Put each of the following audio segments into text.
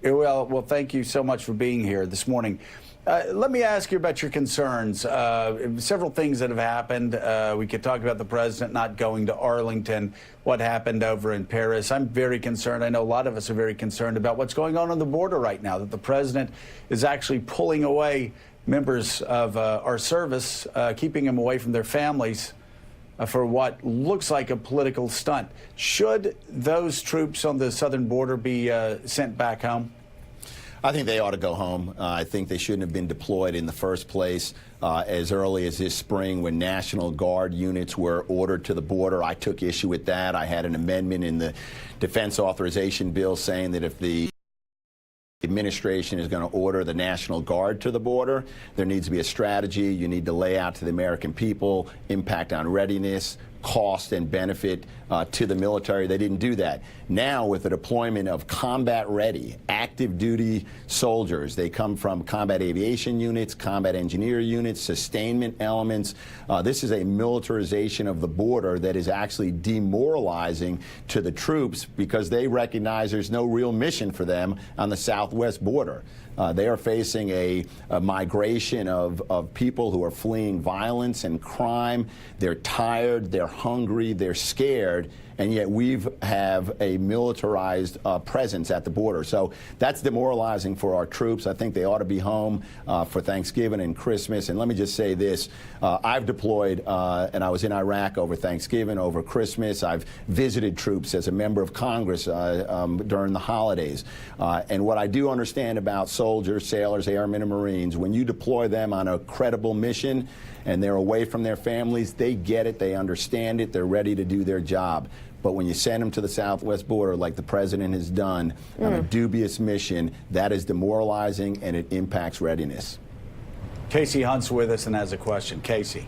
Well, thank you so much for being here this morning. Let me ask you about your concerns. Several things that have happened. We could talk about the president not going to Arlington, what happened over in Paris. I'm very concerned. I know a lot of us are very concerned about what's going on the border right now, that the president is actually pulling away members of our service, keeping them away from their families for what looks like a political stunt. Should those troops on the southern border be sent back home? I think they ought to go home. I think they shouldn't have been deployed in the first place as early as this spring when National Guard units were ordered to the border. I took issue with that. I had an amendment in the defense authorization bill saying that if the administration is going to order the National Guard to the border, there needs to be a strategy. You need to lay out to the American people impact on readiness, cost and benefit to the military. They didn't do that. Now, with the deployment of combat-ready, active-duty soldiers, they come from combat aviation units, combat engineer units, sustainment elements. This is a militarization of the border that is actually demoralizing to the troops because they recognize there's no real mission for them on the southwest border. They are facing a migration of people who are fleeing violence and crime. They're tired, they're hungry, they're scared, and yet we have a militarized presence at the border. So that's demoralizing for our troops. I think they ought to be home for Thanksgiving and Christmas. And let me just say this. I've deployed, and I was in Iraq over Thanksgiving, over Christmas. I've visited troops as a member of Congress during the holidays. And what I do understand about soldiers, sailors, airmen, and Marines, when you deploy them on a credible mission and they're away from their families, they get it, they understand it, they're ready to do their job. But when you send them to the southwest border like the president has done on a dubious mission, that is demoralizing and it impacts readiness. Casey Hunt's with us and has a question. Casey.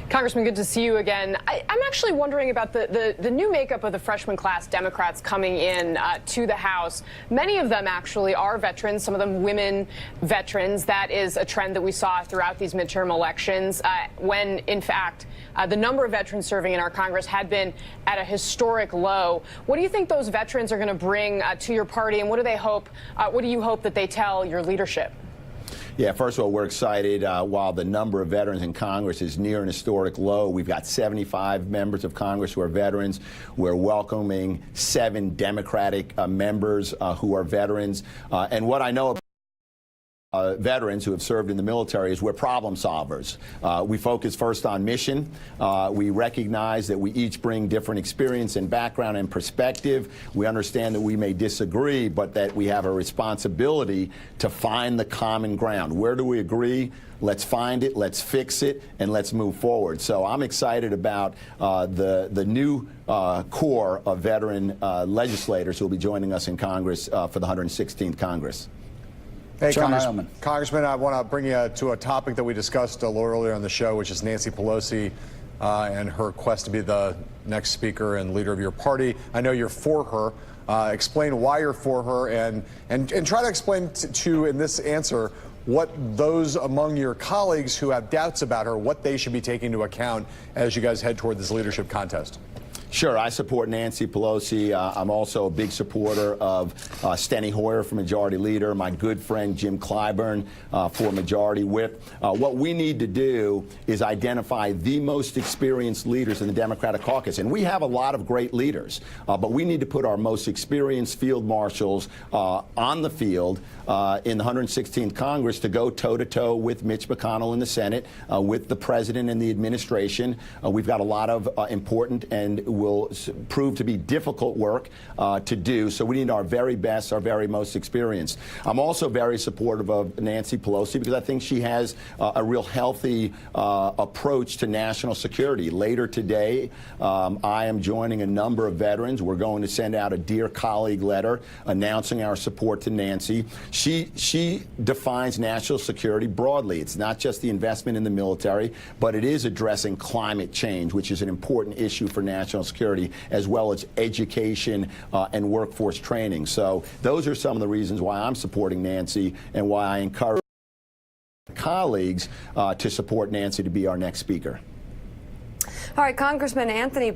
Congressman, good to see you again. I'm actually wondering about the new makeup of the freshman class Democrats coming in to the House. Many of them actually are veterans, some of them women veterans. That is a trend that we saw throughout these midterm elections when, in fact, the number of veterans serving in our Congress had been at a historic low. What do you think those veterans are going to bring to your party, and what do they hope? What do you hope that they tell your leadership? Yeah, first of all, we're excited. While the number of veterans in Congress is near an historic low, we've got 75 members of Congress who are veterans. We're welcoming 7 Democratic members who are veterans. And what I know veterans who have served in the military is we're problem solvers. We focus first on mission. We recognize that we each bring different experience and background and perspective. We understand that we may disagree, but that we have a responsibility to find the common ground. Where do we agree? Let's find it, let's fix it, and let's move forward. So I'm excited about the new core of veteran legislators who will be joining us in Congress for the 116th Congress. Hey, Congressman, I want to bring you to a topic that we discussed a little earlier on the show, which is Nancy Pelosi and her quest to be the next speaker and leader of your party. I know you're for her. Explain why you're for her and try to explain to in this answer what those among your colleagues who have doubts about her, what they should be taking into account as you guys head toward this leadership contest. Sure, I support Nancy Pelosi. I'm also a big supporter of Steny Hoyer for Majority Leader, my good friend Jim Clyburn for Majority Whip. What we need to do is identify the most experienced leaders in the Democratic caucus. And we have a lot of great leaders, but we need to put our most experienced field marshals on the field in the 116th Congress to go toe-to-toe with Mitch McConnell in the Senate, with the president and the administration. We've got a lot of important and will prove to be difficult work to do. So we need our very best, our very most experienced. I'm also very supportive of Nancy Pelosi because I think she has a real healthy approach to national security. Later today, I am joining a number of veterans. We're going to send out a Dear Colleague letter announcing our support to Nancy. She defines national security broadly. It's not just the investment in the military, but it is addressing climate change, which is an important issue for national security, as well as education and workforce training. So those are some of the reasons why I'm supporting Nancy and why I encourage colleagues to support Nancy to be our next speaker. All right, Congressman Anthony